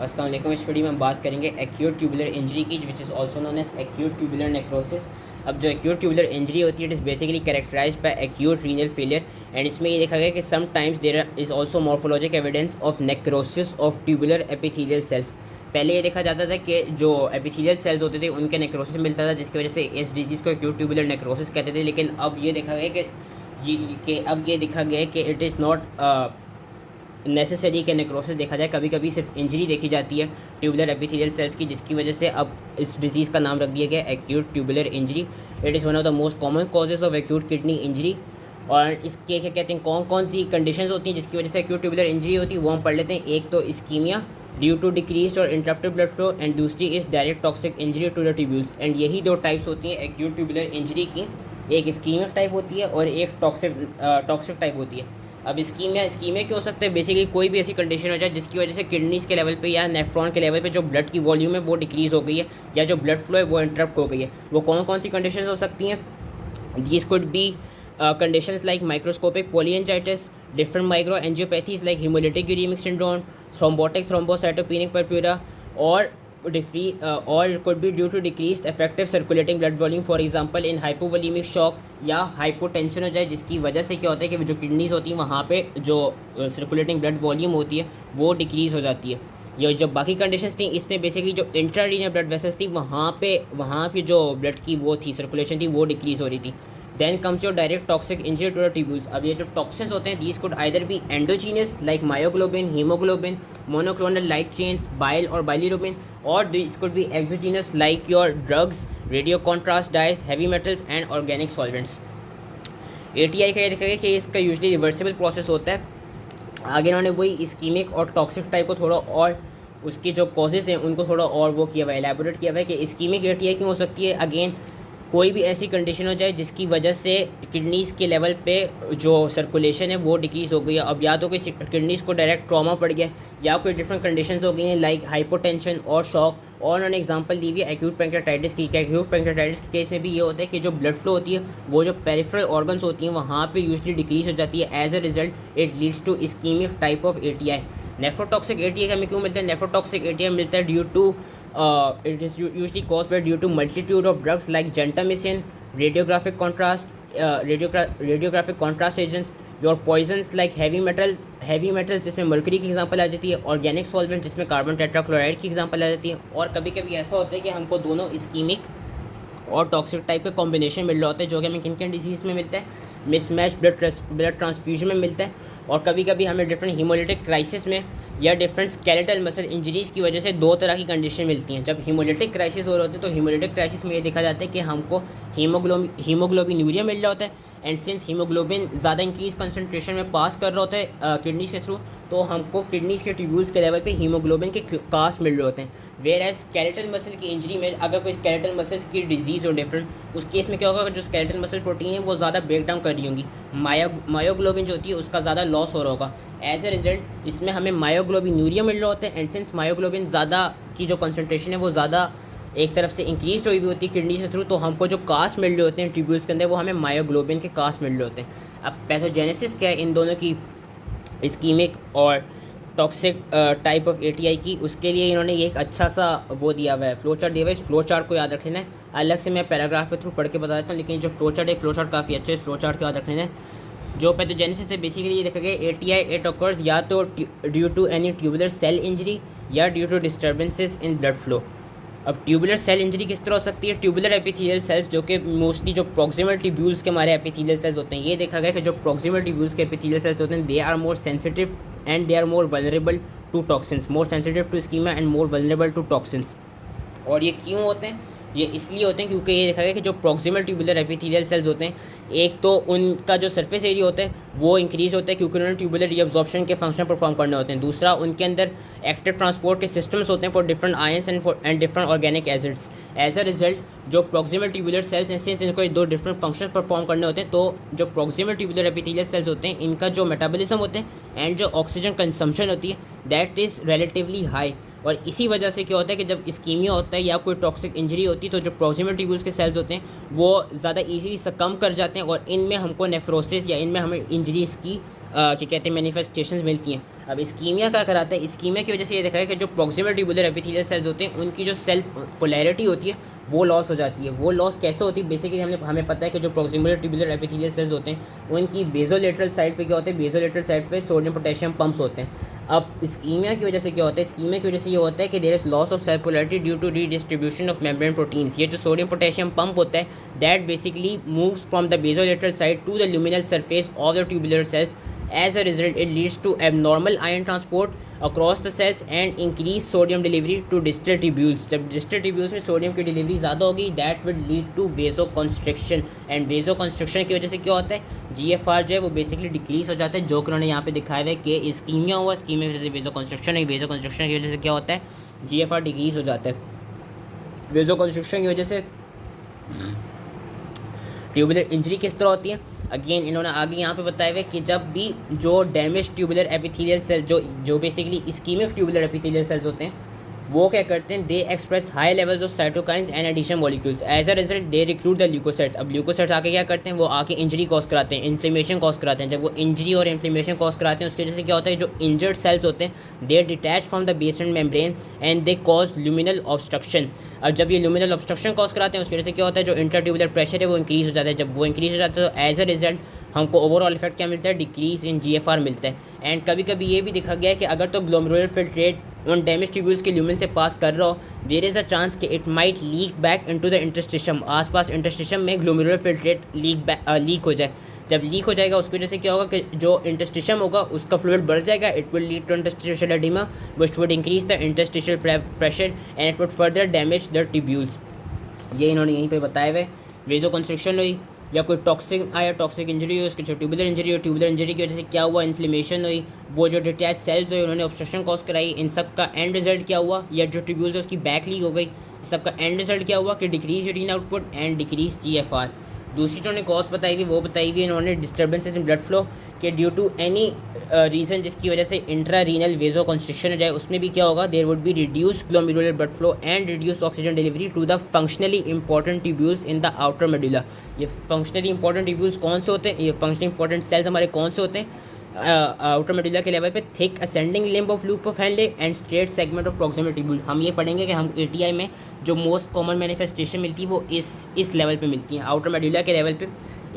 अस्सलाम वालेकुम। इस वीडियो में हम बात करेंगे एक्यूट ट्यूबुलर इंजरी की, which is also known as acute tubular necrosis. अब जो एक्यूट ट्यूबुलर इंजरी होती है it is basically characterised by acute renal failure, and इसमें ये देखा गया कि sometimes there is also morphologic evidence of necrosis of tubular epithelial cells. पहले ये देखा जाता था कि जो एपिथेलियल सेल्स होते थे उनके नेक्रोसिस मिलता था, जिसकी वजह से इस डिजीज़ को एक्यूट ट्यूबुलर नेक्रोसिस कहते थे। लेकिन अब ये देखा गया कि देखा गया कि इट इज़ नॉट नेसेसरी के नेक्रोसिस देखा जाए, कभी कभी सिर्फ इंजरी देखी जाती है ट्यूबुलर एपिथेलियल सेल्स की, जिसकी वजह से अब इस डिजीज़ का नाम रख दिया गया acute tubular injury. It is one of the most common causes of acute kidney injury. और इसके क्या कहते हैं, कौन कौन सी कंडीशंस होती हैं जिसकी वजह से एक्यूट ट्यूबुलर इंजरी होती है, वो हम पढ़ लेते हैं। एक तो इस्कीमिया ड्यू टू डिक्रीज्ड और इंटरप्टेड ब्लड फ्लो, एंड दूसरी is direct toxic injury to the tubules. And यही दो टाइप्स होती हैं एक्यूट ट्यूबुलर इंजरी की, एक इस्कीमिक टाइप होती है और एक टॉक्सिक टाइप होती है। अब स्कीमिया क्यों हो सकता है, बेसिकली कोई भी ऐसी कंडीशन हो जाए जिसकी वजह से किडनीज़ के लेवल पे या नेफ्रॉन के लेवल पे जो ब्लड की वॉल्यूम है वो डिक्रीज़ हो गई है, या जो ब्लड फ्लो है वो इंटरप्ट हो गई है। वो कौन कौन सी कंडीशन हो सकती हैं? These could be conditions like microscopic polyangiitis, different microangiopathies like hemolytic uremic syndrome, thrombotic thrombocytopenic purpura, or it could be due to decreased effective circulating blood volume, for example in hypovolemic shock या hypotension हो जाए, जिसकी वजह से क्या होता है कि जो किडनीज होती हैं वहाँ पे जो सर्कुलेटिंग ब्लड वॉल्यूम होती है वो डिक्रीज़ हो जाती है। ये जो बाकी कंडीशंस थी इसमें बेसिकली जो इंट्रारीनल ब्लड वेसल्स थी वहाँ पे जो ब्लड की वो थी सर्कुलेशन थी वो डिक्रीज़ हो रही थी। Then comes your direct toxic injury to the tubules. अब ये जो टॉक्सिन्स होते हैं these could either be endogenous like myoglobin, haemoglobin, monoclonal light chains, bile और बाइलिरुबिन, और this could be exogenous like your drugs, radio contrast dyes, heavy metals and organic solvents. ATI का ये देखा गया कि इसका यूजली रिवर्सिबल प्रोसेस होता है। आगे इन्होंने वही इस्कीमिक और टॉक्सिक टाइप को थोड़ा और उसकी जो कॉजेज़ हैं उनको थोड़ा और वो किया हुआ है, एलैबोरेट किया हुआ है कि इस्कीमिक ATI क्यों हो सकती है। अगेन कोई भी ऐसी कंडीशन हो जाए जिसकी वजह से किडनीज़ के लेवल पे जो सर्कुलेशन है वो डिक्रीज़ हो गई है। अब या तो कोई किडनीज़ को डायरेक्ट ट्रॉमा पड़ गया या कोई डिफरेंट कंडीशंस हो गई हैं लाइक हाइपोटेंशन और शॉक। और उन्होंने एग्जांपल दी हुई है एक्यूट पैंक्रेटाइटिस की। एक्यूट पैंक्रेटाइटिस के केस में भी ये होता है कि जो ब्लड फ्लो होती है वो जो पेरिफेरल ऑर्गन्स होती हैं वहाँ पे यूजली डिक्रीज़ हो जाती है। As a result it leads to ischaemic type of ATI। Nephrotoxic ATI का हमें क्यों मिलता है? नेफ्रोटॉक्सिक ATI मिलता है due to it is usually caused by due to multitude of drugs like gentamicin, radiographic contrast agents, your poisons like heavy metals जिसमें mercury की example आ जाती है, ऑर्गेनिक सॉल्वेंट जिसमें कार्बन टेट्राक्लोराइड की एग्जांपल आ जाती है। और कभी कभी ऐसा होता है कि हमको दोनों इस्कीमिक और टॉक्सिक टाइप के कॉम्बिनेशन मिल रहा होता है, जो कि हमें किन किन डिजीज़ में मिलता है, मिसमैच ब्लड ट्रांसफ्यूजन में मिलता है, और कभी कभी हमें डिफरेंट हीमोलिटिक क्राइसिस में या डिफरेंट स्केलेटल मसल इंजरीज़ की वजह से दो तरह की कंडीशन मिलती हैं। जब हीमोलिटिक क्राइसिस हो रहे होते हैं तो हीमोलिटिक क्राइसिस में ये देखा जाता है कि हमको हीमोग्लोबिनूरिया मिल रहा होता है, एंड सिंस हीमोग्लोबिन ज़्यादा इंक्रीज कंसनट्रेशन में पास कर रहा होता है किडनीज़ के थ्रू, तो हमको किडनीज़ के ट्यूब्यूल्स के लेवल पे हीमोग्लोबिन के कास्ट मिल रहे होते हैं। वेयर एज स्केलेटल मसल की इंजरी में अगर कोई स्केलेटल मसल्स की डिजीज़ हो डिफरेंट, उस केस में क्या होगा, जो स्केलेटल मसल प्रोटीन है वो ज़्यादा ब्रेक डाउन कर रही होंगी, मायोग्लोबिन जो होती है उसका ज़्यादा लॉस हो रहा होगा। एज ए रिजल्ट इसमें हमें मायोग्लोबिनूरिया मिल रहा होता है, एंड सिंस मायोग्लोबिन ज़्यादा की जो कंसनट्रेशन है वो ज़्यादा एक तरफ से इंक्रीज हुई होती है किडनी के थ्रू, तो हमको जो कास्ट मिल रहे होते हैं ट्यूब्यूल्स के अंदर वो हमें मायोग्लोबिन के कास्ट मिल रहे होते हैं। अब पैथोजेनेसिस क्या है इन दोनों की, इस्कीमिक और टॉक्सिक टाइप ऑफ ATI की, उसके लिए इन्होंने ये एक अच्छा सा वो दिया हुआ है, फ्लो चार्ट दिया हुआ है। इस फ्लो चार्ट को याद रख लेना है, अलग से मैं पैराग्राफ के थ्रू पढ़ के बता देता हूँ, लेकिन जो फ्लो चार्ट है फ्लो चार्ट काफ़ी अच्छा है, इस फ्लो चार्ट को याद रख लेना है। जो पैथोजेनेसिस है बेसिकली ये देखा गया ATI इट ऑकर्स या तो due to any tubular cell injury या due to disturbances in blood flow. अब ट्यूबुलर सेल इंजरी किस तरह हो सकती है? ट्यूबुलर एपिथेलियल सेल्स जो कि मोस्टली जो प्रॉक्सिमल ट्यूब्यूल्स के हमारे एपिथेलियल सेल्स होते हैं, ये देखा गया कि जो प्रॉक्सिमल ट्यूब्यूल्स के एपिथेलियल सेल्स होते हैं they are more sensitive and they are more vulnerable to toxins, more sensitive to ischaemia and more vulnerable to toxins. और ये क्यों होते हैं? ये इसलिए होते हैं क्योंकि ये देखा गया कि जो प्रॉक्सिमल ट्यूबुलर एपिथेलियल सेल्स होते हैं, एक तो उनका जो सरफेस एरिया होता है वो इंक्रीज़ होता है क्योंकि उन्होंने ट्यूबुलर रीअब्जॉर्प्शन के फंक्शन परफॉर्म करने होते हैं। दूसरा, उनके अंदर एक्टिव ट्रांसपोर्ट के सिस्टम्स होते हैं for different ions and different organic acids. As a result जो प्रॉक्सिमल ट्यूबुलर सेल्स हैं सिंस इनको दो डिफरेंट फंक्शन परफॉर्म करने होते हैं, तो जो प्रॉक्सिमल ट्यूबुलर एपिथेलियल सेल्स होते हैं इनका जो मेटाबॉलिज्म होते हैं एंड जो ऑक्सीजन कंजम्पशन होती है दैट इज़ रिलेटिवली हाई। और इसी वजह से क्या होता है कि जब इस्कीमिया होता है या कोई टॉक्सिक इंजरी होती है तो जो प्रॉक्सिमल ट्यूब्यूल्स के सेल्स होते हैं वो ज़्यादा इजीली सकम कर जाते हैं और इनमें हमको नेफ्रोसिस या इनमें हमें इंजरीज़ की क्या कहते हैं मैनिफेस्टेशंस मिलती हैं। अब इस्कीमिया क्या कराता है, इस्कीमिया की वजह से ये देखा है कि जो प्रॉक्सिमल ट्यूबुलर एपिथेलियल सेल्स होते हैं उनकी जो सेल पोलैरिटी होती है वो लॉस हो जाती है। वो लॉस कैसे होती है, बेसिकली हमें पता है कि जो प्रॉक्सिमल ट्यूबुलर एपिथेलियल सेल्स होते हैं उनकी बेजोलेटरल साइड पे क्या होते हैं, बेजोलेटरल साइड पे सोडियम पोटेशियम पंप्स होते हैं। अब इस्कीमिया की वजह से क्या होता है, इस्कीमिया की वजह से ये होता है कि there is loss of cell polarity due to redistribution of membrane proteins. ये जो सोडियम पोटेशियम पंप होता है that basically moves from the basolateral side to the luminal surface of the tubular cells. As a result, it leads to abnormal ion transport across the cells and increased sodium delivery to distal tubules. जब distal tubules में sodium की delivery ज़्यादा होगी that will lead to vasoconstriction, and vasoconstriction की वजह से क्या होता है, GFR जो है वो बेसिकली डिक्रीज हो जाता है, जो कि उन्होंने यहाँ पे दिखाया हुआ है कि इस्कीमिया हुआ, इस्कीमिया की वजह से वेजोकॉन्स्ट्रिक्शन है, वेजोकॉन्स्ट्रिक्शन की वजह से क्या होता है, GFR डिक्रीज हो जाता है। वेजोकॉन्स्ट्रिक्शन की वजह से ट्यूबुलर इंजरी किस तरह होती है, अगेन इन्होंने आगे यहाँ पे बताया हुआ है कि जब भी जो डैमेज ट्यूबुलर एपिथेलियल सेल जो basically ischemic tubular epithelial cells होते हैं वो क्या करते हैं, they express high levels of cytokines and adhesion molecules. As a result they recruit the leukocytes. अब ल्यूकोसाइट्स आके क्या करते हैं, वो आके इंजरी कॉज कराते हैं, इन्फ्लेमेशन कॉज कराते हैं। जब वो इंजरी और इन्फ्लेमेशन कॉज कराते हैं उसकी वजह से क्या होता है, जो इंजर्ड सेल्स होते हैं they detach from the basement membrane and they cause luminal obstruction. और जब ये ल्यूमिनल ऑब्स्ट्रक्शन कॉज कराते हैं उसकी वजह से क्या होता है, जो इंटरट्यूबुलर प्रेशर है वो इंक्रीज़ हो जाता है। जब वो इंक्रीज़ हो जाता है तो एज अ रिजल्ट हमको ओवरऑल इफेक्ट क्या मिलता है, डिक्रीज इन GFR मिलता है। एंड कभी कभी ये भी देखा गया है कि अगर तो ग्लोमेरुलर फिल्ट्रेट उन डैमेज ट्यूब्यूल्स के ल्यूमेन से पास कर रहा हो, देयर इज़ अ चांस कि it might leak back into the interstitium. आसपास इंटरस्टिशम में ग्लोमेरुलर फिल्ट्रेट लीक हो जाए। जब लीक हो जाएगा उसकी वजह से क्या होगा कि जो इंटरस्टिशम होगा उसका फ्लूइड बढ़ जाएगा, it will lead to interstitial oedema which would increase the interstitial pressure and it would further damage the tubules. ये इन्होंने यहीं पे बताया हुआ है। वेजोकॉन्स्ट्रिक्शन हुई या कोई टॉक्सिक आया, टॉक्सिक इंजरी हुई, उसकी जो ट्यूबुलर इंजरी हुई, ट्यूबुलर इंजरी की वजह से क्या हुआ, इन्फ्लेमेशन हुई, वो जो डिटैच सेल्स हुई उन्होंने ऑब्स्ट्रक्शन कॉज कराई। इन सब का एंड रिजल्ट क्या हुआ, या जो ट्यूब्यूल्स है उसकी बैक लीक हो गई। सबका एंड रिजल्ट क्या हुआ कि decrease urine output and decrease GFR। दूसरी जो उन्होंने कॉज बताई हुई वो बताई हुई इन्होंने डिस्टर्बेंसेस इन ब्लड फ्लो के ड्यू टू एनी रीज़न जिसकी वजह से इंट्रा रीनल वेजोकॉन्स्ट्रिक्शन हो जाए, उसमें भी क्या होगा, there would be reduce glomerular blood flow and reduce oxygen delivery to the functionally important tubules in the outer medulla. ये फंक्शनली इंपॉर्टेंट ट्यूब्यूल्स कौन से होते हैं, ये फंक्शनली इंपॉर्टेंट सेल्स हमारे कौन से होते हैं, आउटर मेडुला के लेवल पे thick ascending limb of loop of Henle and straight segment of proximal tubule. हम ये पढ़ेंगे कि हम ATI में जो मोस्ट कॉमन मैनिफेस्टेशन मिलती है वो इस लेवल पे मिलती हैं, आउटर मेडुला के लेवल पे।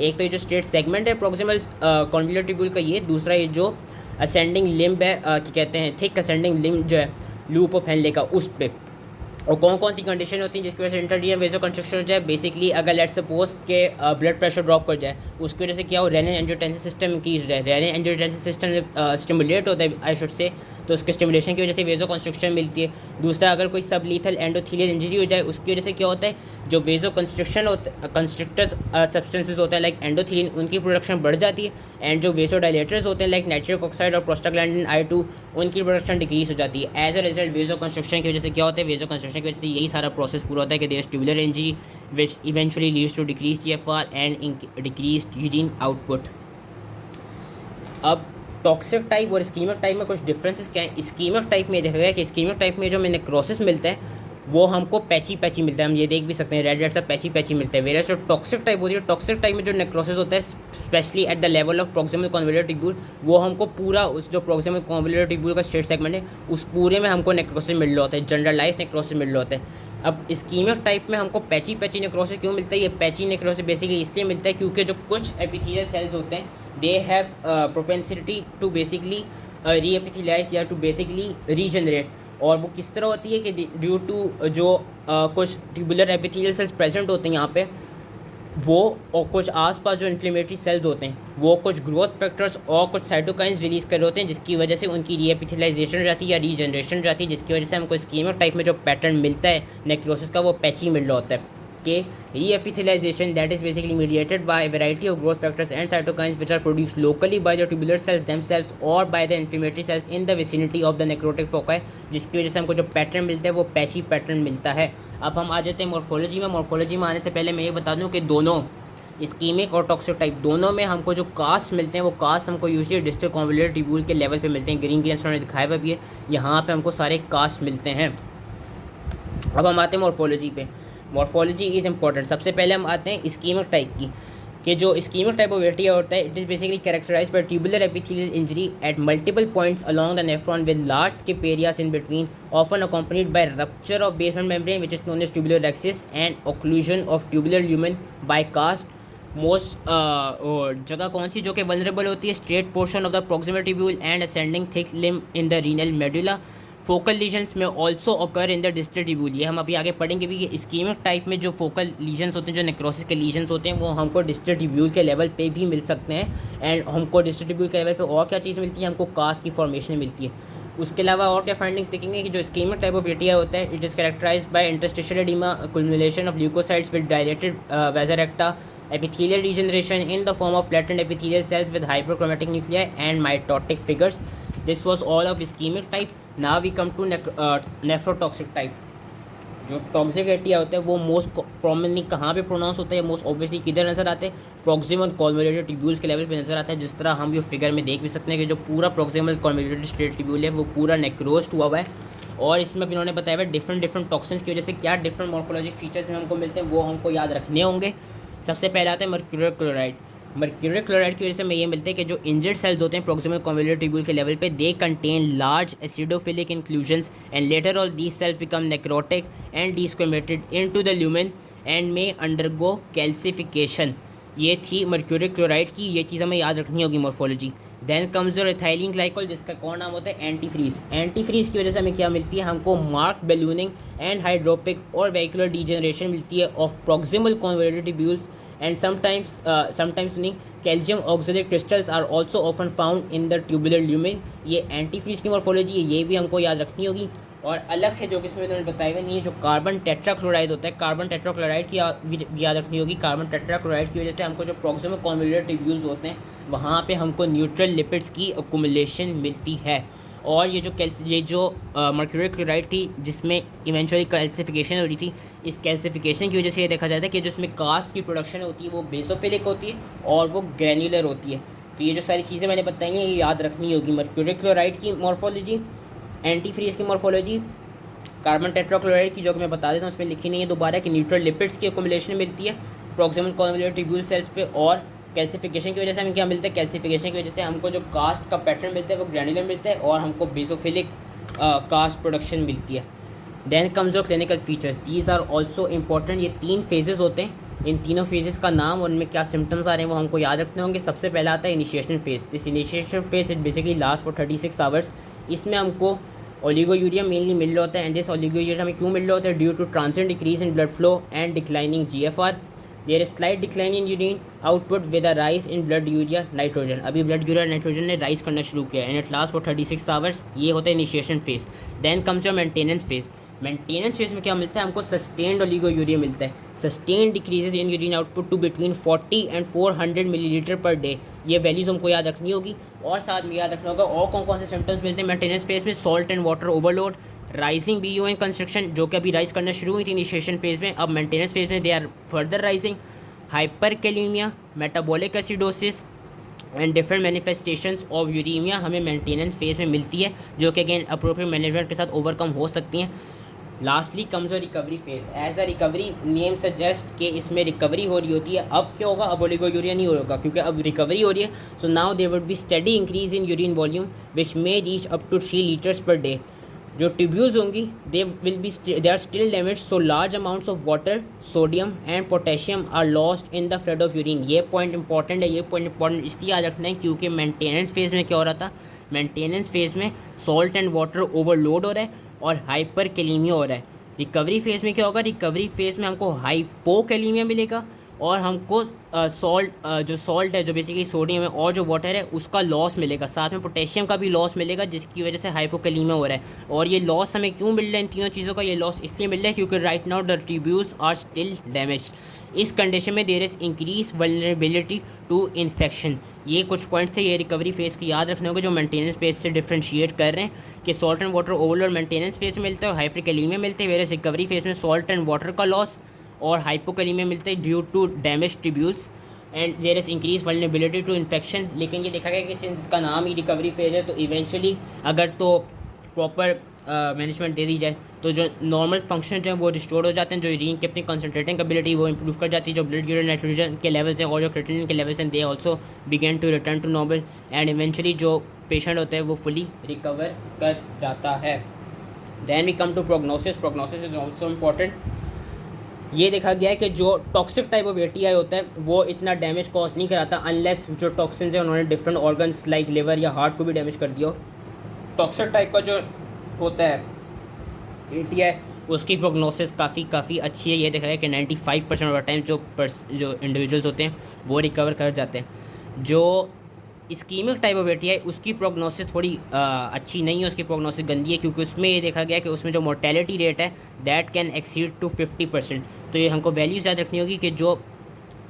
एक तो ये जो स्ट्रेट सेगमेंट है प्रॉक्सिमल कॉन्वोल्यूलर ट्यूब्यूल का, ये दूसरा ये जो असेंडिंग लिम्ब है क्या कहते हैं, थिक असेंडिंग लिम्ब जो है लूप ऑफ हैंडले का, उस पे। और कौन कौन सी कंडीशन होती हैं जिसकी वजह से इंटरडियर वेजोकॉन्स्ट्रिक्शन हो जाए, बेसिकली अगर लेट सपोज के ब्लड प्रेशर ड्रॉप कर जाए उसकी वजह से क्या हो, रेनिन एंजियोटेंसिस सिस्टम इंक्रीज हो जाए। रेनिन एंजियोटेंसिस सिस्टम स्टिमुलेट होता है आई शुड से, तो उसके स्टिमुलेशन की वजह से वेजोकॉन्स्ट्रिक्शन मिलती है। दूसरा अगर कोई सब लीथल एंडोथेलियल इंजरी हो जाए उसकी वजह से क्या होता है, जो वेजोकॉन्स्ट्रिक्शन होता कंस्ट्रिक्टर्स सब्सटेंसेस होते हैं लाइक एंडोथेलिन, उनकी प्रोडक्शन बढ़ जाती है। एंड जो वेजोडाइलेटर्स होते हैं लाइक नाइट्रिक ऑक्साइड और प्रोस्टाग्लैंडिन I2, उनकी प्रोडक्शन डिक्रीज हो जाती है। एज अ रिजल्ट वेजोकॉन्स्ट्रिक्शन की वजह से क्या होता है, वेजोकॉन्स्ट्रिक्शन की वजह से यही सारा प्रोसेस पूरा होता है कि there is tubular injury which eventually leads to decrease GFR and decreased urine output. अब टॉक्सिक टाइप और इस्कीमिक टाइप में कुछ डिफरेंसेस क्या है। इस्कीमिक टाइप में देखा गया कि इस्कीमिक टाइप में जो हमें नेक्रोसिस मिलता है वो हमको पैची मिलता है, हम ये देख भी सकते हैं रेड रेड सा पैची मिलता है। वेरियस जो टॉक्सिक टाइप होती है, टॉक्सिक टाइप में जो नेक्रोसिस होता है specially at the level of proximal convoluted tubule, वो हमको पूरा उस जो प्रॉक्सिमल कॉन्वोल्यूलर ट्यूब्यूल का स्ट्रेट सेगमेंट है उस पूरे में हमको नेक्रोसिस मिल रहा होता है, जनरलाइज नेक्रोसिस मिल रहा होता है। अब इस्कीमिक टाइप में हमको पैची नेक्रोसिस क्यों मिलता है, ये पैची नेक्रोसिस बेसिकली इसलिए मिलता है क्योंकि जो कुछ एपिथेलियल सेल्स होते हैं they have propensity to basically reepithelialize या टू बेसिकली रीजनरेट। और वो किस तरह होती है कि ड्यू टू जो कुछ ट्यूबुलर एपिथेलियल सेल्स प्रेजेंट होते हैं यहाँ पे, वो और कुछ आसपास जो इन्फ्लेमेटरी सेल्स होते हैं वो कुछ ग्रोथ फैक्टर्स और कुछ साइटोकाइंस रिलीज़ कर रहे होते हैं जिसकी वजह से उनकी रीएपिथेलाइजेशन जाती है या रीजनरेशन जाती है, जिसकी वजह से हमको इस्कीमिक टाइप में जो पैटर्न मिलता है नेक्रोसिस का वो पैची मिल रहा होता है। कि reepithelialization that is basically mediated by a variety of growth factors and cytokines which are produced locally by the tubular cells themselves or by the inflammatory cells in the vicinity of the necrotic foci, जिसकी वजह से हमको जो pattern मिलता है वो patchy pattern मिलता है। अब हम आ जाते हैं मॉर्फोलॉजी में। मॉर्फोलॉजी में आने से पहले मैं ये बता दूं कि दोनों इस्कीमिक और टॉक्सिक टाइप दोनों में हमको जो कास्ट मिलते हैं वो कास्ट हमको यूजुअली डिस्टल कॉन्वोल्यूलर ट्यूब्यूल के लेवल पे मिलते हैं। ग्रीन ने दिखाया हुआ भी है, यहाँ पे हमको सारे कास्ट मिलते हैं। अब हम आते हैं मॉर्फोलॉजी पे। Morphology is important. सबसे पहले हम आते हैं इस्कीमिक टाइप की कि जो इस्कीमिक टाइप ऑफ यूटिया होता है, it is basically characterised by tubular epithelial injury at multiple points along the nephron with large skip areas in between, often accompanied by rupture of basement membrane which is known as tubular axis and occlusion of tubular lumen by cast. Most जगह कौन सी जो कि vulnerable होती है, straight portion of the proximal tubule and ascending thick limb in the renal medulla. Focal lesions में also occur in the distal tubule. ये हम अभी आगे पढ़ेंगे भी, ये इस्कीमिक टाइप में जो फोकल लीजन्स होते हैं, जो नेक्रोसिस के लीजन्स होते हैं, वो हमको डिस्टल ट्यूब्यूल के लेवल पे भी मिल सकते हैं। एंड हमको डिस्टल ट्यूब्यूल के लेवल पे और क्या चीज़ मिलती है, हमको कास्ट की फॉर्मेशन मिलती है। उसके अलावा और क्या फाइंडिंग्स देखेंगे कि जो इस्कीमिक टाइप ऑफ यूटिया होता है, it is characterised by interstitial oedema, accumulation of leukocytes with dilated vasa recta, epithelial regeneration in the form of flattened epithelial cells with hyperchromatic nuclei and mitotic figures. This was all of ischemic type. Now we come to nephrotoxic type. जो toxic एटिया होता है वो most prominently कहाँ पे pronounce होता है, most obviously किधर नज़र आते हैं, प्रॉक्सिमल कॉन्वोल्यूटेड ट्यूब्यूल्स के लेवल पे नज़र आता है। जिस तरह हम ये फिगर में देख भी सकते हैं कि जो पूरा प्रॉक्सिमल कॉन्वोल्यूटेड स्ट्रेट ट्यूब्यूल है वो पूरा नेक्रोस्ड हुआ हुआ है। और इसमें अब इन्होंने बताया हुआ डिफरेंट टॉक्सिन्स की वजह से क्या डिफरेंट मॉर्फोलॉजिक फीचर्स हमको मिलते हैं, वो हमको याद रखने होंगे। सबसे पहले आता है मर्क्यूरियल क्लोराइड। मर्क्यूरियल क्लोराइड की वजह से हमें ये मिलता है कि जो इंजर्ड सेल्स होते हैं प्रॉक्सिमल कॉन्वोल्यूटेड ट्यूब्यूल के लेवल पे, they contain large acidophilic inclusions and later all these cells become necrotic and desquamated into the lumen and may undergo calcification. ये थी मर्क्यूरियल क्लोराइड की, ये चीज़ हमें याद रखनी होगी morphology. Then comes your ethylene glycol, जिसका कौन नाम होता है एंटीफ्रीज। एंटीफ्रीज की वजह से हमें क्या मिलती है, हमको मार्क बैलूनिंग एंड हाइड्रोपिक और वेहिकुलर डीजनरेशन मिलती है of proximal convoluted tubules and sometimes नहीं calcium oxalate crystals are also often found in the tubular lumen. ये एंटीफ्रीज की मॉर्फोलॉजी है, ये भी हमको याद रखनी होगी। और अलग से जो कि इसमें उन्होंने बताया हुआ नहीं है, जो कार्बन टेट्राक्लोराइड होता है, कार्बन टेट्राक्लोराइड की भी याद रखनी होगी। कार्बन टेट्राक्लोराइड की वजह से हमको जो प्रॉक्सिमल कॉन्वोल्यूटेड ट्यूब्यूल्स होते हैं वहाँ पे हमको न्यूट्रल लिपिड्स की अक्युमुलेशन मिलती है। और ये जो मर्क्यूरियल क्लोराइड थी जिसमें इवेंचुअली कैल्सिफिकेशन हो रही थी, इस कैल्सिफिकेशन की वजह से ये देखा जाता है कि जो इसमें कास्ट की प्रोडक्शन होती है वो बेसोफिलिक होती है और वो ग्रैन्युलर होती है। तो ये जो सारी चीज़ें मैंने बताई हैं ये याद रखनी होगी। मर्क्यूरियल क्लोराइड की मॉर्फोलॉजी, एंटीफ्रीज की मॉर्फोलॉजी, कार्बन टेट्राक्लोराइड की जो कि मैं बता देता हूँ उसमें लिखी नहीं है दोबारा कि न्यूट्रल लिपिड्स की अक्युमुलेशन मिलती है प्रॉक्सिमल कॉन्वोल्यूटेड ट्यूब्यूल सेल्स पे। और कैल्सिफिकेशन की वजह से हमें क्या मिलता है, कैल्सिफिकेशन की वजह से हमको जो कास्ट का पैटर्न मिलता है वो ग्रैन्युलर मिलता है और हमको बेसोफिलिक कास्ट प्रोडक्शन मिलती है। Then comes your clinical features, these are also important. ये 3 फेजेस होते हैं, इन तीनों फेजेस का नाम और उनमें क्या सिम्टम्स आ रहे हैं वो हमको याद रखने होंगे। सबसे पहला आता है initiation phase. This initiation phase it basically last for 36 hours. इसमें हमको ओलिगोयूरिया मेनली मिल रहा होता है एंड दिस ओलिगोयूरिया हमें क्यों मिल रहा होता है, due to transient decrease in blood flow and declining GFR। There is slight decline in urine output with a rise in blood urea nitrogen. अभी ब्लड यूरिया नाइट्रोजन ने राइज करना शुरू किया and it last for 36 hours. ये होता है initiation phase. Then comes your maintenance phase. Maintenance phase में क्या मिलता है, हमको सस्टेन्ड ओलिगोयूरिया मिलता है। Sustained decreases in urine output to between 40 and 400 millilitre per day. ये वैल्यूज़ हमको याद रखनी होगी। और साथ में याद रखना होगा और कौन कौन से सिम्टम्स मिलते हैं मेंटेनेंस फेज में, salt and water overload, rising BUN construction जो कि अभी राइज करना शुरू हुई थी इनिशिएशन फेज में, अब मेंटेनेंस फेज में they are further rising, hyperkalaemia, metabolic acidosis and different manifestations of uraemia हमें मेंटेनेंस फेज में मिलती है, जो कि अगेन अप्रोप्रिएट मैनेजमेंट के साथ ओवरकम हो सकती हैं। Lastly comes a recovery phase. As the recovery name suggest कि इसमें रिकवरी हो रही होती है। अब क्या होगा, अब ओलिगोयूरिया नहीं होगा क्योंकि अब रिकवरी हो रही है। So now there would be steady increase in urine volume which may reach up to 3 litres per day. जो ट्यूब्यूल्स होंगी they are still damage, so large amounts of water, sodium and potassium are lost in the flood of urine. ये point important है। ये point important इसलिए याद रखना है क्योंकि मेंटेनेंस फेज में क्या हो रहा था, मेंटेनेंस फेज में सॉल्ट एंड वाटर ओवरलोड हो रहा है और हाइपरकैलेमिया हो रहा है। रिकवरी फेज़ में क्या होगा, रिकवरी फेज़ में हमको हाइपोकैलेमिया मिलेगा और हमको जो सॉल्ट है, जो बेसिकली सोडियम है और जो वाटर है उसका लॉस मिलेगा, साथ में पोटेशियम का भी लॉस मिलेगा जिसकी वजह से हाइपोकैलेमिया हो रहा है। और ये लॉस हमें क्यों मिल रहा है, इन तीनों चीज़ों का ये लॉस इसलिए मिल रहा है क्योंकि right now the tubules are still damage. इस कंडीशन में there is increase vulnerability to infection. ये कुछ पॉइंट्स थे, ये रिकवरी फेज़ की याद रखने होंगे जो मेंटेनेंस फेज से डिफ्रेंशिएट कर रहे हैं कि salt and water overload maintenance phase में मिलता है और हाइपरकैलेमिया मिलते हैं, वेयर रिकवरी फेज में सॉल्ट एंड वाटर का लॉस और हाइपोकैलेमिया मिलते हैं due to damage tubules and there is increase vulnerability to infection. लेकिन ये देखा गया कि सिंस इसका नाम ही रिकवरी फेज है तो इवेंचुअली अगर तो प्रॉपर मैनेजमेंट दे दी जाए तो जो नॉर्मल फंक्शन जो है वो रिस्टोर हो जाते हैं, जो यूरिन की अपनी कंसनट्रेटिंग एबिलिटी वो इंप्रूव कर जाती है, जो ब्लड यूरिन नाइट्रोजन के लेवल्स हैं और जो क्रिएटिनिन के लेवल्स हैं they also begin to return to normal and eventually जो पेशेंट होता है वो फुली रिकवर कर जाता है। Then we come to prognosis. Prognosis is also important. ये देखा गया है कि जो टॉक्सिक टाइप ऑफ एटीआई होता है वो इतना डैमेज कॉज नहीं कराता अनलेस जो टॉक्सिन्स हैं उन्होंने डिफरेंट ऑर्गन्स लाइक लिवर या हार्ट को भी डैमेज कर दिया हो। टॉक्सिक टाइप का जो होता है एटीआई उसकी प्रोग्नोसिस काफ़ी अच्छी है। ये देखा है कि 95% ऑफ द टाइम जो इंडिविजुअल्स होते हैं वो रिकवर कर जाते हैं। जो इस्कीमिक टाइप ऑफ एटीआई उसकी प्रोग्नोसिस थोड़ी अच्छी नहीं है, उसकी प्रोग्नोसिस गंदी है, क्योंकि उसमें ये देखा गया कि उसमें जो मोर्टेलिटी रेट है दैट कैन एक्सीड टू 50%। तो ये हमको वैल्यूज़ याद रखनी होगी कि जो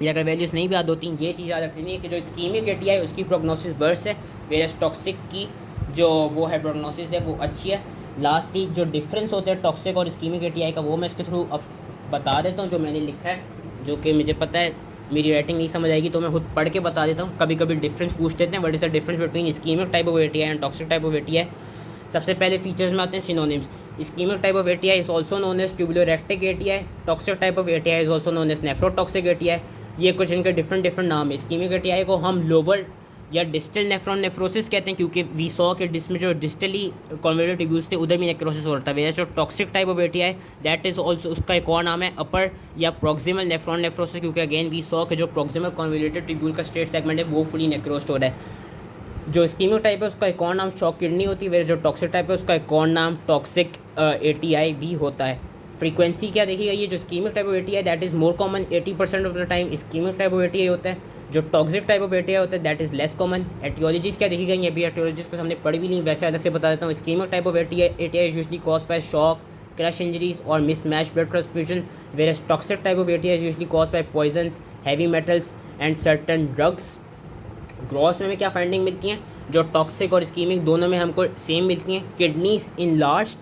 ये अगर वैल्यूज़ नहीं भी याद होती ये चीज़ याद रखनी है कि जो इस्कीमिक एटीआई उसकी प्रोग्नोसिस वर्स है, वेरस टॉक्सिक की जो वो है प्रोग्नोसिस है वो अच्छी है। लास्टली जो डिफरेंस होता है टॉक्सिक और इस्कीमिक एटीआई का वो मैं इसके थ्रू अब बता देता हूँ, जो मैंने लिखा है, जो कि मुझे पता है मेरी राइटिंग नहीं समझ आएगी तो मैं खुद पढ़ के बता देता हूँ। कभी कभी डिफरेंस पूछ लेते हैं, what is the difference between ischemic type of ATI and toxic type of ATI. सबसे पहले फीचर्स में आते हैं synonyms. Ischemic type of ATI is also known as tubulorrhexic ATI. Toxic type of ATI is also known as nephrotoxic ATI. ये कुछ इनके different नाम है। इस्कीमिक एटीआई को हम लोअर या डिस्टल नेफ्रॉन नेफ्रोसिस कहते हैं, क्योंकि वी सॉ के में जो डिस्टली कॉन्वोल्यूटेड ट्यूब्यूल्स थे उधर भी नेक्रोसिस हो रहा था। वैसे जो toxic type of ATI that is also उसका एक और नाम है अपर या प्रोक्सिमल नेफ्रॉन नेफ्रोसिस, क्योंकि अगेन वी सॉ के जो प्रोक्सिमल कॉन्वोल्यूटेड ट्यूब्यूल का स्ट्रेट सेगमेंट है वो फुली नेक्रोस्ड हो रहा है। जो इस्कीमिक टाइप है उसका एक और नाम शॉक किडनी होती है, वैसे जो टॉक्सिक टाइप है उसका एक और नाम टॉक्सिक एटीआई भी होता है। फ्रीक्वेंसी क्या देखी गई है, जो ischemic type of ATI that is more common 80% of the time ischaemic type of ATI होता है। जो टॉक्सिक टाइप ऑफ एटीआई होता है दैट इज़ लेस कॉमन। एटियोलॉजीज़ क्या देखी गई है, अभी एटियोलॉजीज़ को हमने पढ़ी भी नहीं, वैसे अलग से बता देता हूँ। Ischemic type of ATI usually caused by shock, crush injuries और mismatch blood transfusion, whereas toxic type of ATI usually caused by poisons, heavy metals and certain drugs. Gross में क्या फाइंडिंग मिलती हैं, जो टॉक्सिक और इस्कीमिक दोनों में हमको सेम मिलती हैं। Kidneys enlarge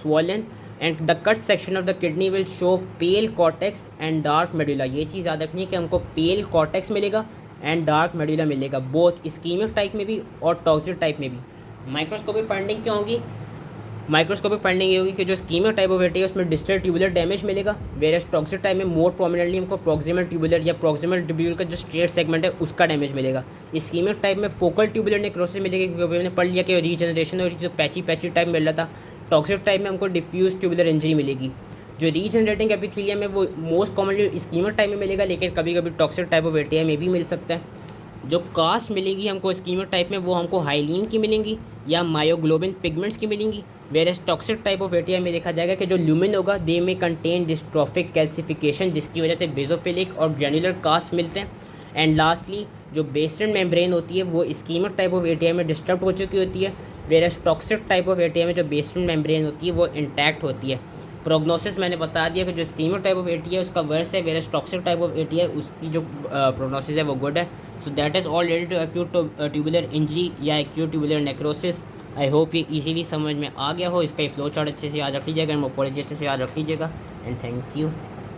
swollen and the cut section of the kidney will show pale cortex and dark medulla. ये चीज़ याद रखनी है कि हमको पेल कॉर्टेक्स मिलेगा एंड डार्क मेडुला मिलेगा, बोथ इस्कीमिक टाइप में भी और टॉक्सिक टाइप में भी। माइक्रोस्कोपिक फाइंडिंग क्या होगी, माइक्रोस्कोपिक फाइंडिंग ये होगी कि जो इस्कीमिक टाइप ऑफ एटीआई है उसमें डिस्टल ट्यूबुलर डैमेज मिलेगा, वेयरएज टॉक्सिक टाइप में मोर प्रोमिनेंटली हमको प्रॉक्सिमल ट्यूबुलर या प्रॉक्सिमल ट्यूब्यूल का जो स्ट्रेट सेगमेंट है उसका डैमेज मिलेगा। इस्कीमिक टाइप में फोकल ट्यूबुलर नेक्रोसिस मिलेगी, क्योंकि हमने पढ़ लिया कि रीजनरेशन हो रही थी तो पैची टाइप मिल रहा था। टॉक्सिक टाइप में हमको डिफ्यूज ट्यूबुलर इंजरी मिलेगी। जो रीजनरेटिंग एपिथेलियम है वो मोस्ट कॉमनली इस्कीमिक टाइप में मिलेगा, लेकिन कभी कभी टॉक्सिक टाइप ऑफ एटीआई में भी मिल सकता है। जो कास्ट मिलेगी हमको इस्कीमिक टाइप में वो हमको हाइलीन की मिलेंगी या मायोग्लोबिन पिगमेंट्स की मिलेंगी, whereas toxic type of ATI में देखा जाएगा कि जो ल्यूमिन होगा दे में कंटेन डिस्ट्रॉफिक कैल्सिफिकेशन, जिसकी वजह से बेसोफिलिक और ग्रैनुलर कास्ट मिलते हैं। एंड लास्टली जो बेसमेंट मेम्ब्रेन होती है वो इस्कीमिक टाइप ऑफ एटीआई में डिस्टर्ब हो चुकी होती है, whereas toxic type of ATI में जो बेसमेंट मेम्ब्रेन होती है वो इंटैक्ट होती है। प्रोग्नोसिस मैंने बता दिया कि जो इस्कीमिक टाइप ऑफ एटीआई उसका वर्स है, whereas toxic type of ATI उसकी जो प्रोग्नोसिस है वो गुड है। So that is all related to acute tubular injury या acute tubular necrosis. I hope ये इजीली समझ में आ गया हो। इसका फ्लो चार्ट अच्छे से याद रख लीजिएगा, मोर्फोलॉजी अच्छे से याद रख लीजिएगा एंड थैंक यू।